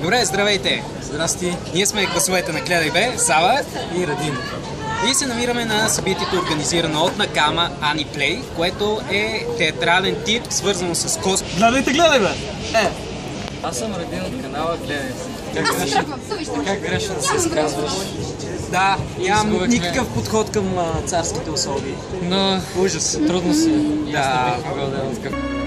Добре, здравейте! Здрасти! Ние сме гласовете на Гледай Бе, Сава и Радин. И се намираме на събитието, организирано от Накама Аниплей, което е театрален тип, свързано с космос. Гледай бе! Аз съм Радин от канала Гледай. Как грешно се изказваш? Да, нямам Изгубихме. никакъв подход към царските особи. Но Ужас. трудно си. Да. Аз не бих могъл да е такъв.